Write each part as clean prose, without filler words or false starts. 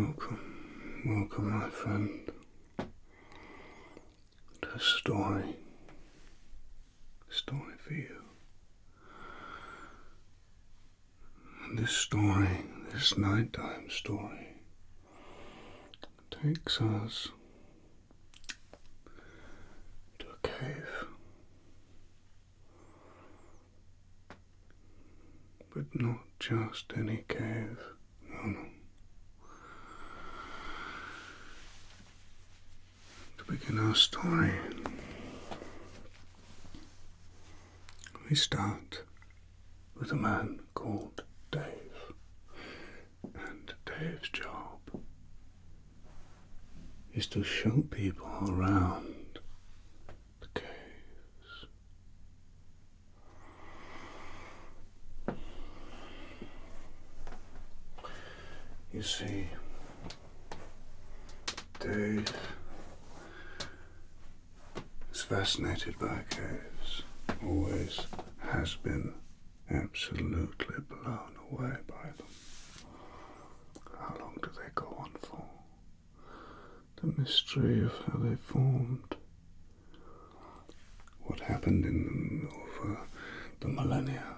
Welcome, my friend, to a story for you. And this nighttime story, takes us to a cave. But not just any cave, no. To begin our story, we start with a man called Dave. And Dave's job is to show people around the caves. You see, Dave is fascinated by caves, always has been, absolutely blown away by them. How long do they go on for? The mystery of how they formed, what happened in them over the millennia.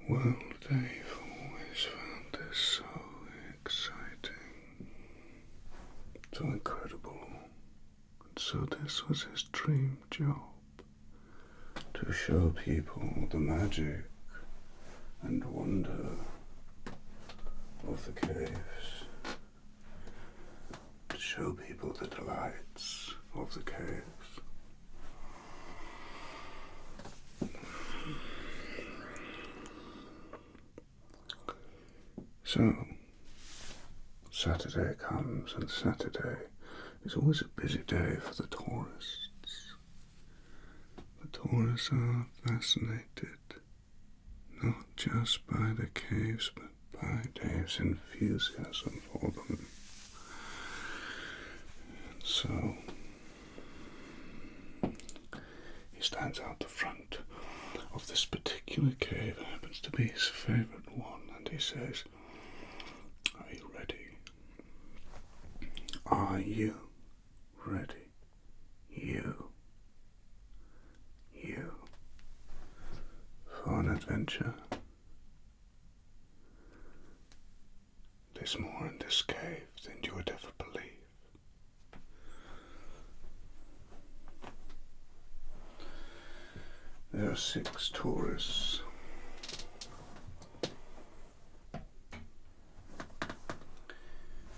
Well, Dave always found this so exciting, so incredible, and so this was his dream job, to show people the magic and wonder of the caves, to show people the delights of the caves. So, Saturday comes, and Saturday is always a busy day for the tourists. The tourists are fascinated, not just by the caves, but by Dave's enthusiasm for them. And so, he stands out the front of this particular cave. It happens to be his favorite one, and he says, "Are you ready? Are you ready? You for an adventure? There's more in this cave than you would ever believe." There are 6 tourists.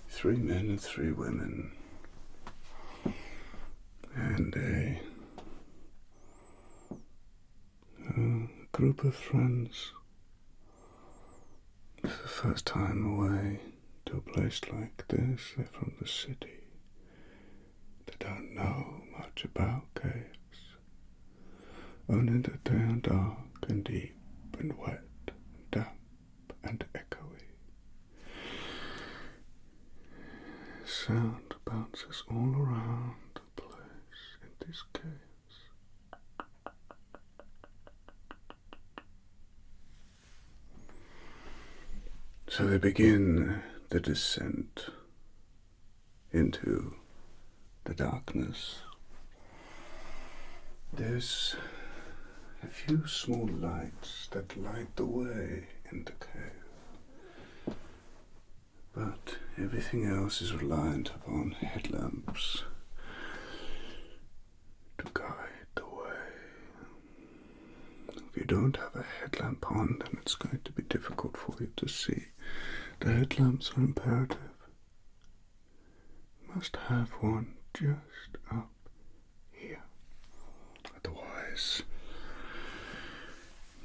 3 men and 3 women, and a group of friends. It's the first time away to a place like this. They're from the city. They don't know much about caves, only that they are dark and deep and wet and damp and echoey. Sound bounces all around the place in these caves. So they begin the descent into the darkness. There's a few small lights that light the way in the cave, but everything else is reliant upon headlamps to guide the way. If you don't have a headlamp on, then it's going to be difficult for you to see. The headlamps are imperative. You must have one just up here. Otherwise,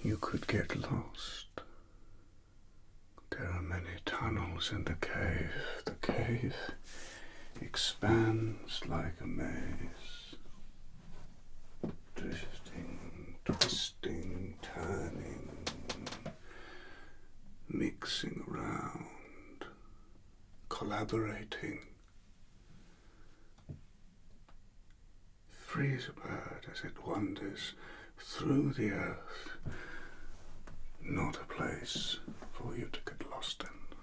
you could get lost. There are many tunnels in the cave. The cave expands like a maze, drifting, twisting, turning, mixing around, collaborating. Frees a bird as it wanders through the earth, not a place for you to get lost in.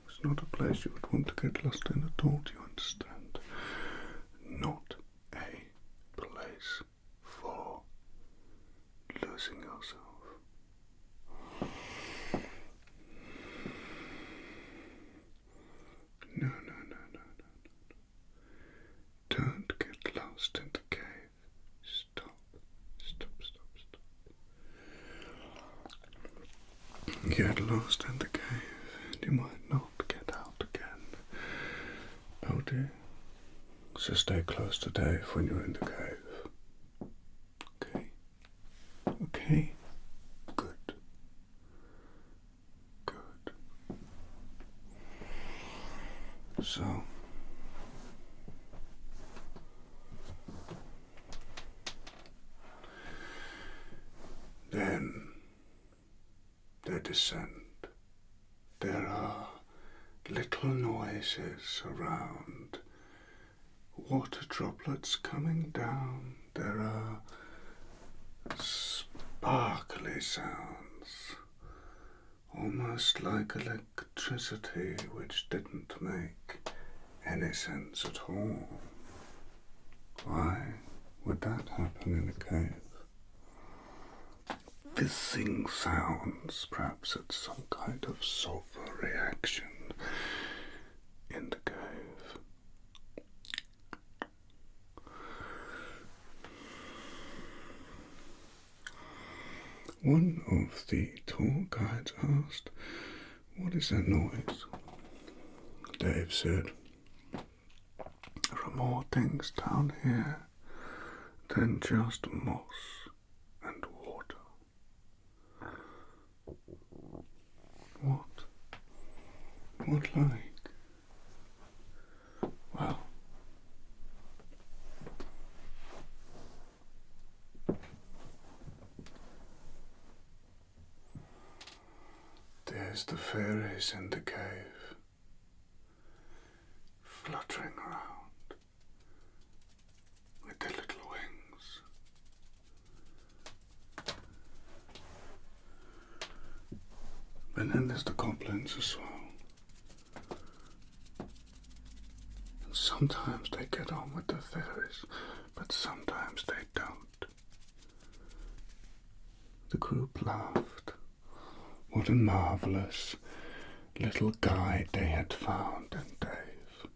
It's not a place you would want to get lost in at all, do you understand? Not a place for losing yourself. No. Don't get lost in the cave. Stop. Get lost in the cave and you might not get out again. Oh dear. So stay close to Dave when you're in the cave. Okay? Okay? Good. So, then they descend. There are little noises around, water droplets coming down. There are sparkly sounds, almost like electricity, which didn't make any sense at all. Why would that happen in a cave? Fizzing sounds, perhaps it's some kind of sulfur reaction in the cave. One of the tour guides asked, "What is that noise?" Dave said, "There are more things down here than just moss and water." What like? Well, there's the fairies in the cave, fluttering around with their little wings. But then there's the goblins as well. And sometimes they get on with the fairies, but sometimes they don't. The group laughed. What a marvellous little guide they had found in Dave,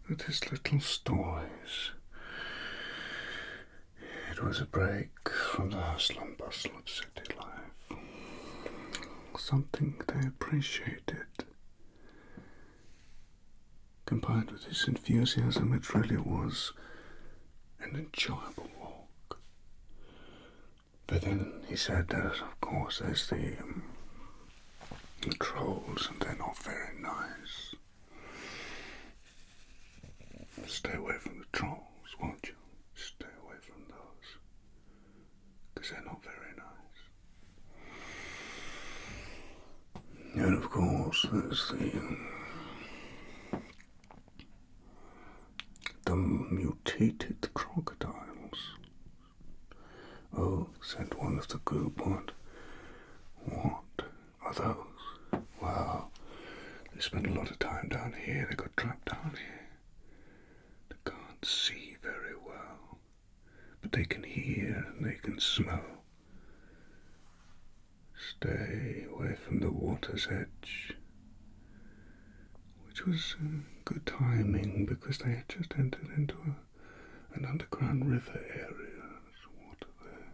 with his little stories. It was a break from the hustle and bustle of city life, something they appreciated. Combined with his enthusiasm, it really was an enjoyable walk. But then he said that, of course, there's the trolls, and they're not very nice. Stay away from the trolls, won't you? Stay away from those, because they're not very nice. And of course, there's the mutated crocodiles. "Oh," said one of the group, what are those?" "Well, they spent a lot of time down here. They got trapped down here. They can't see very well, but they can hear and they can smell. Stay away from the water's edge." Which was good timing, because they had just entered into an underground river area. There's water there.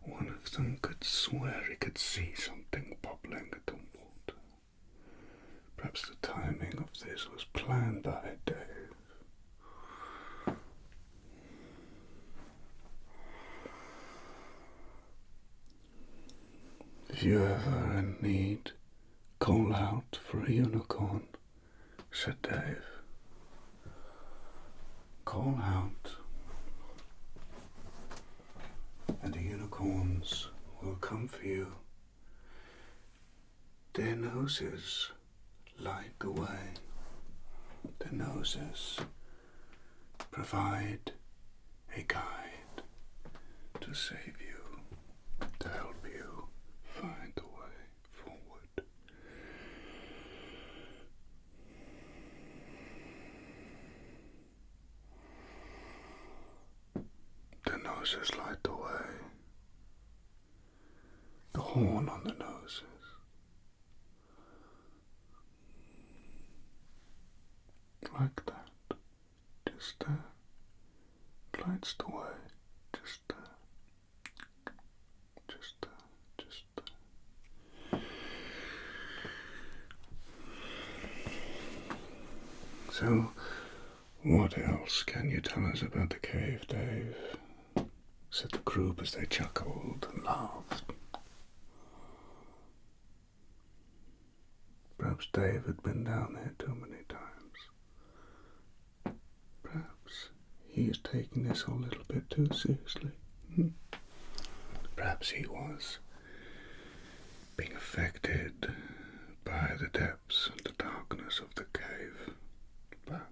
One of them could swear he could see something bubbling at the water. Perhaps the timing of this was planned by Dave. "If you ever in need, call out for a unicorn," said Dave. "Call out, and the unicorns will come for you. Their noses light the way. Their noses provide a guide to save you, to help you find noses light the way. The horn on the noses. Like that. Just there. Lights the way. Just there. Just there. Just there. So, what else can you tell us about the cave, Dave? Said the group as they chuckled and laughed. Perhaps Dave had been down there too many times. Perhaps he is taking this a little bit too seriously. Perhaps he was being affected by the depths and the darkness of the cave. Perhaps.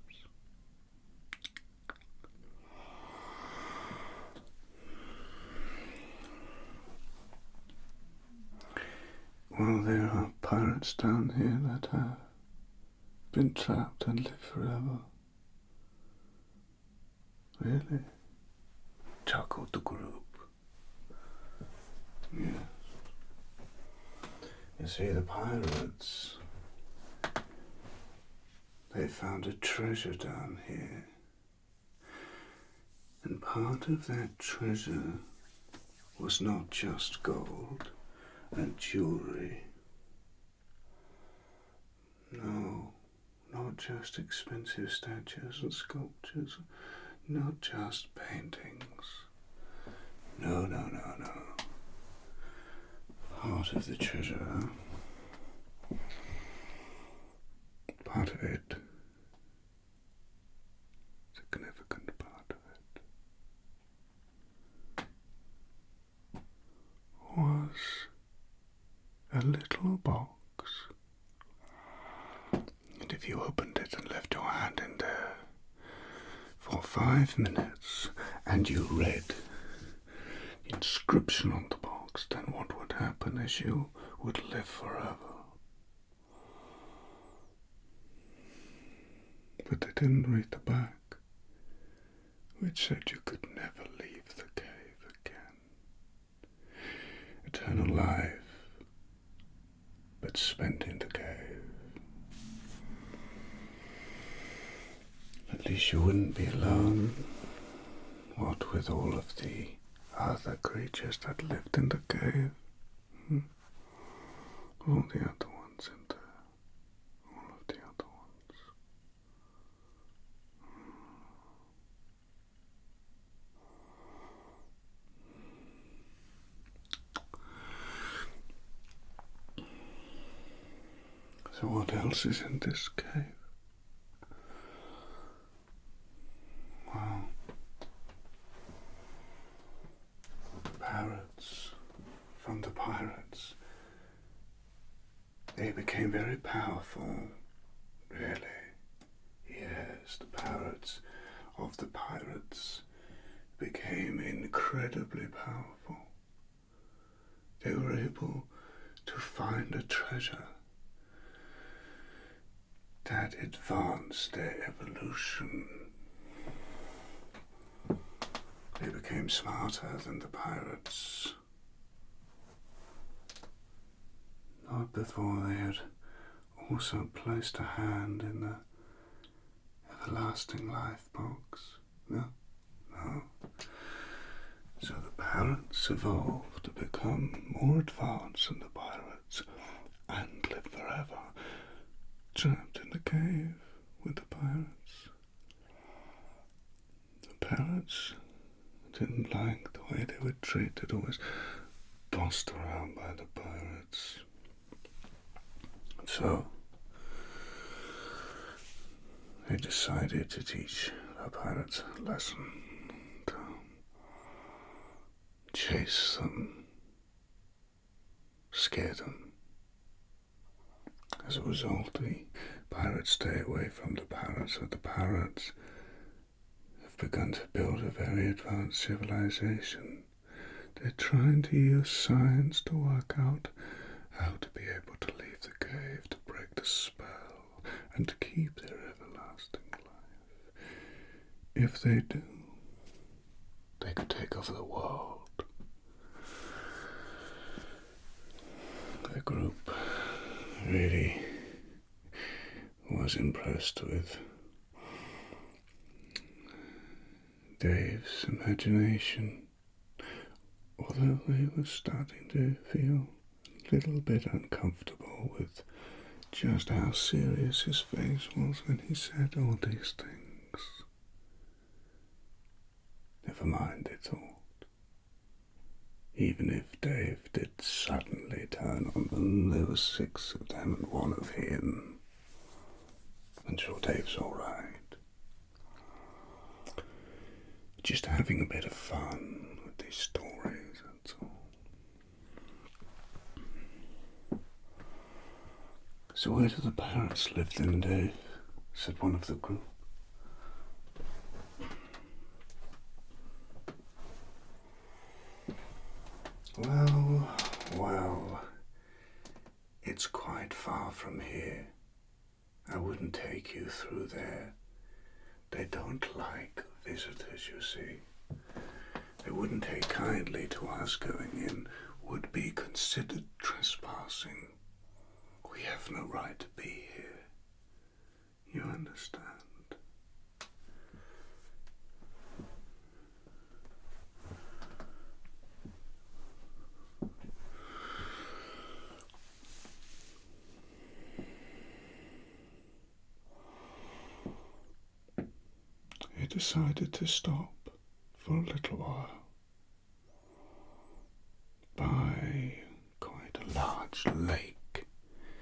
Well, there are pirates down here that have been trapped and live forever. Really? Chuckled the group. Yes. You see, the pirates, they found a treasure down here. And part of that treasure was not just gold and jewelry. No, not just expensive statues and sculptures, not just paintings. No. Part of the treasure, part of it, significant part of it, was a little box. And if you opened it and left your hand in there for 5 minutes and you read the inscription on the box, then what would happen is you would live forever. But they didn't read the back, which said you could never leave the cave again. Eternal life, but spent in the cave. At least you wouldn't be alone. What with all of the other creatures that lived in the cave? All the other ones in there. All of the other ones. So what else is in this cave? Well, parrots from the pirates. They became very powerful, really. Yes, the parrots of the pirates became incredibly powerful. They were able to find a treasure that advanced their evolution. They became smarter than the pirates. Not before they had also placed a hand in the everlasting life box. No. So the parrots evolved to become more advanced than the pirates and live forever, trapped in the cave with the pirates. The parrots didn't like the way they were treated, always bossed around by the pirates. So they decided to teach the pirates a lesson, to chase them, scare them. As a result, the pirates stay away from the parrots, so the parrots have begun to build a very advanced civilization. They're trying to use science to work out how to be able to leave the cave, to break the spell, and to keep their everlasting life. If they do, they could take over the world. The group really was impressed with Dave's imagination, although they were starting to feel a little bit uncomfortable with just how serious his face was when he said all these things. Never mind, they thought. Even if Dave did suddenly turn on them, there were 6 of them and 1 of him. I'm sure Dave's all right. Just having a bit of fun with these stories, that's all. So where do the parrots live then, Dave? Said one of the group. Well, it's quite far from here. I wouldn't take you through there. They don't like visitors, you see. They wouldn't take kindly to us going in, would be considered trespassing. We have no right to be here. You understand? He decided to stop for a little while by quite a large lake,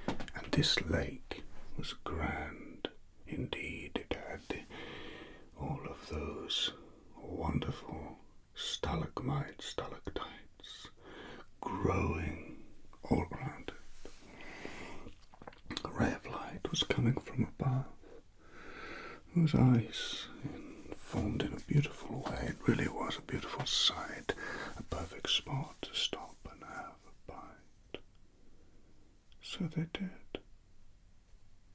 and this lake was grand indeed. It had all of those wonderful stalagmites, stalactites growing all around it. A ray of light was coming from above. It was ice formed in a beautiful way. It really was a beautiful sight, a perfect spot to stop and have a bite. So they did,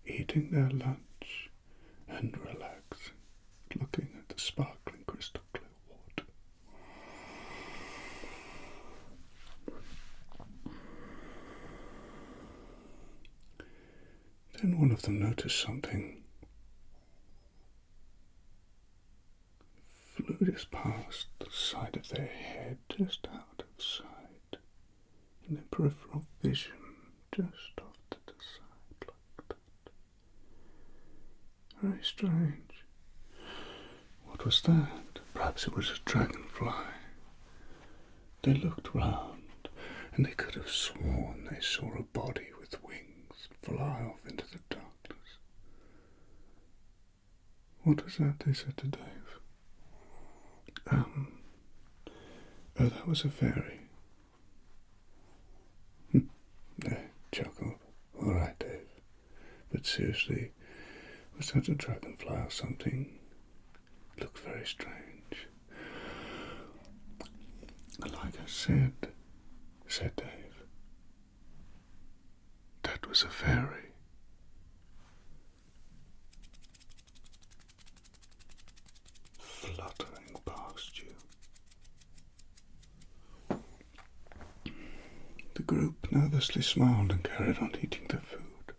eating their lunch and relaxing, looking at the sparkling crystal clear water. Then one of them noticed something. Flew just past the side of their head, just out of sight, in their peripheral vision, just off to the side like that. Very strange. What was that? Perhaps it was a dragonfly. They looked round, and they could have sworn they saw a body with wings fly off into the darkness. What was that? They said to Dave. Oh, that was a fairy. They chuckled. All right, Dave. But seriously, was that a dragonfly or something? It looked very strange. Like I said Dave, that was a fairy. Fluttering past you. The group nervously smiled and carried on eating their food.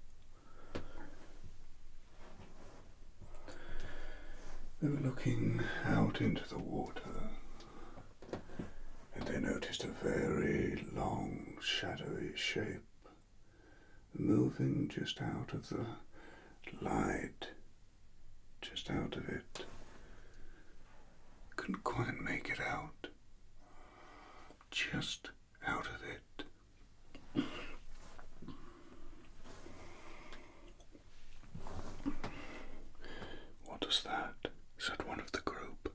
They were looking out into the water, and they noticed a very long, shadowy shape moving just out of the light, just out of it. Couldn't quite make it out. Just out of it. What was that? Said one of the group.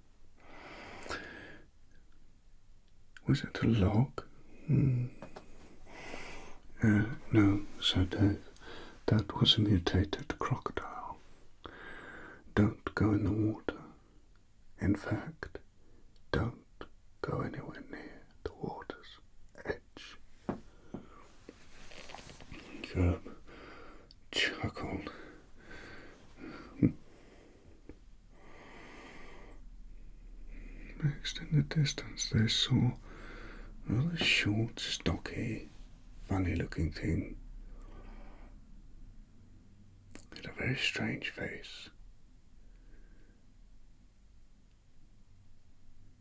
Was it a log? No, said Dave. That was a mutated crocodile. Don't go in the water. In fact, don't go anywhere near the water's edge. Gerb chuckled. Next in the distance they saw a rather short, stocky, funny-looking thing. It had a very strange face.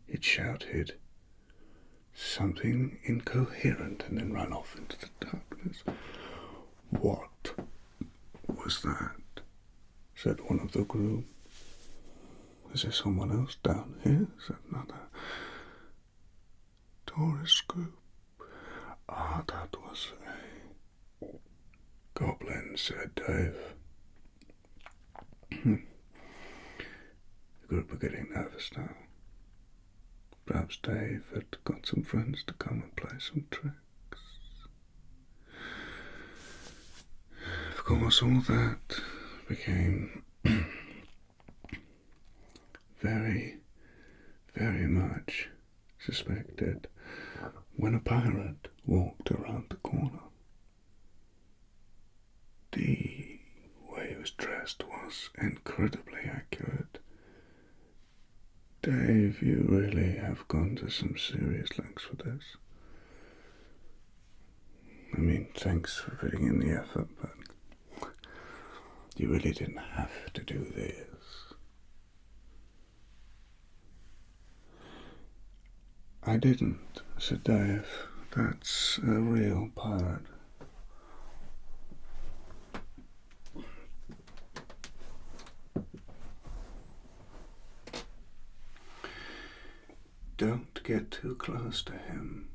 It shouted something incoherent and then ran off into the darkness. "What was that?" said one of the group. "Is there someone else down here?" said another. "Tourist group." "Ah, that was a goblin," said Dave. The group were getting nervous now. Perhaps Dave had got some friends to come and play some tricks. Of course, all that became very, very much suspected when a pirate walked around the corner. The way he was dressed was incredibly accurate. "Dave, you really have gone to some serious lengths for this. I mean, thanks for putting in the effort, but you really didn't have to do this." "I didn't," said Dave. "That's a real pirate." "Don't get too close to him.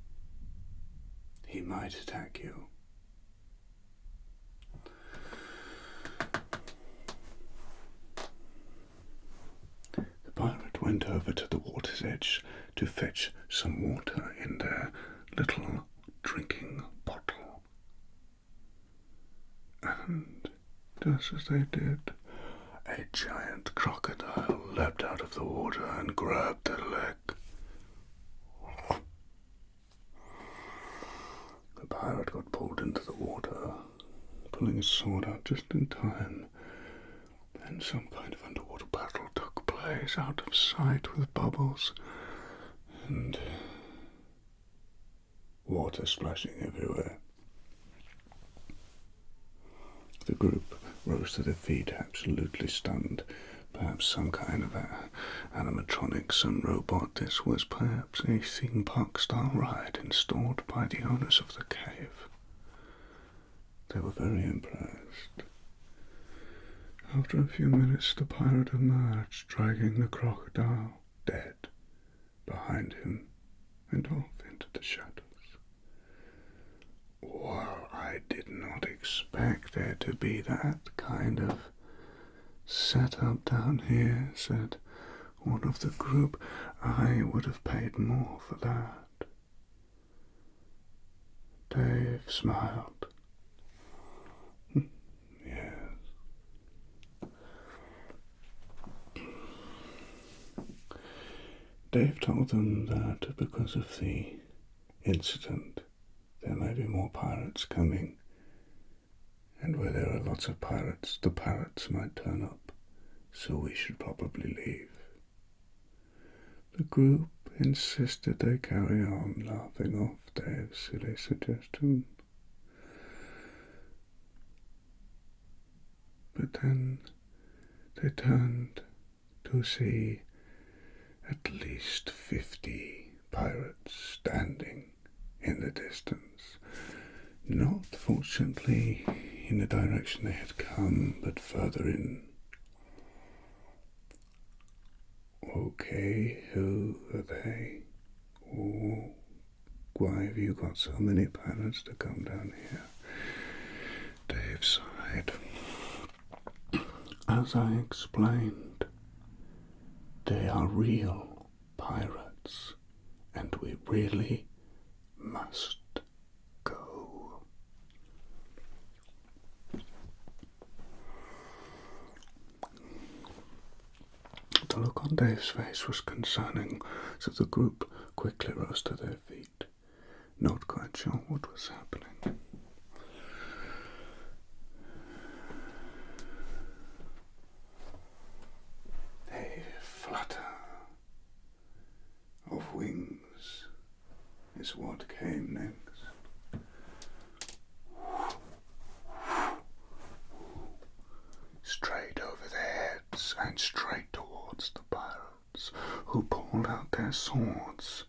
He might attack you." The pirate went over to the water's edge to fetch some water in their little drinking bottle. And just as they did, a giant crocodile leapt out of the water and grabbed their leg. The pirate got pulled into the water, pulling his sword out just in time. Then some kind of underwater battle took place out of sight with bubbles and water splashing everywhere. The group rose to their feet, absolutely stunned. Perhaps some kind of animatronic, some robot. This was perhaps a theme park-style ride installed by the owners of the cave. They were very impressed. After a few minutes, the pirate emerged, dragging the crocodile, dead, behind him, and off into the shadows. "Well, I did not expect there to be that kind of setup down here," said one of the group. "I would have paid more for that." Dave smiled. "Yes." Dave told them that because of the incident, there may be more pirates coming, and where there are lots of pirates, the parrots might turn up, so we should probably leave. The group insisted they carry on, laughing off Dave's silly suggestion. But then they turned to see at least 50 pirates standing in the distance. Not, fortunately, in the direction they had come, but further in. "Okay, who are they? Oh, why have you got so many pirates to come down here?" Dave sighed. "As I explained, they are real pirates, and we really must go." The look on Dave's face was concerning, so the group quickly rose to their feet, not quite sure what was happening. A flutter of wings is what came next. Straight over their heads and straight towards the pirates, who pulled out their swords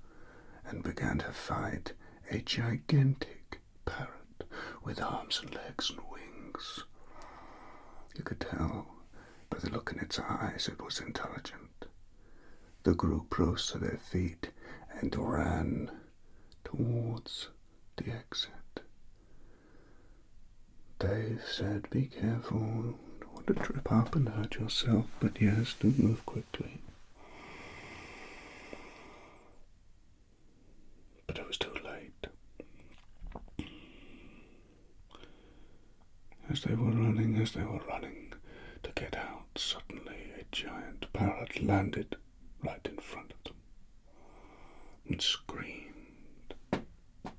and began to fight a gigantic parrot with arms and legs and wings. You could tell by the look in its eyes it was intelligent. The group rose to their feet and ran towards the exit. Dave said, "Be careful, don't want to trip up and hurt yourself, but yes, do move quickly." But it was too late. As they were running to get out, suddenly a giant parrot landed right in front of them and screamed.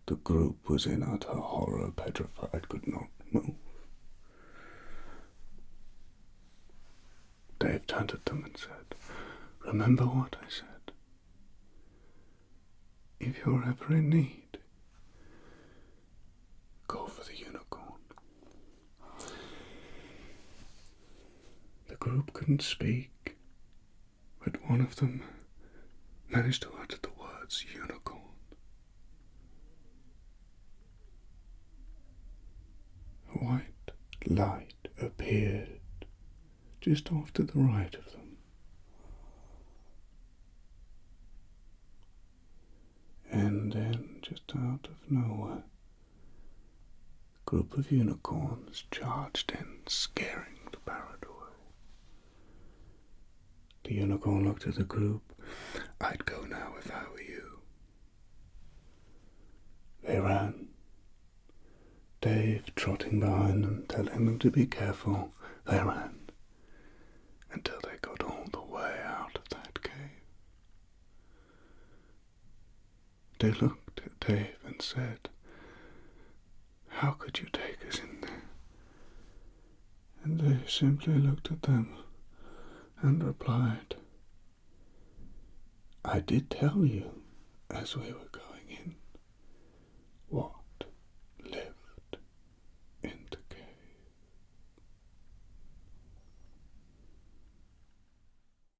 The group was in utter horror, petrified, could not move. Dave turned at them and said, "Remember what I said. If you're ever in need, go for the unicorn." The group couldn't speak, but one of them managed to utter the words unicorn. A white light appeared just off to the right of them. And then, just out of nowhere, a group of unicorns charged in, scaring the parrot away. The unicorn looked at the group. "I'd go now if I were you." They ran, Dave trotting behind them, telling them to be careful. They ran until they got all the way out of that cave. They looked at Dave and said, "How could you take us in there?" And Dave simply looked at them and replied, "I did tell you as we were going."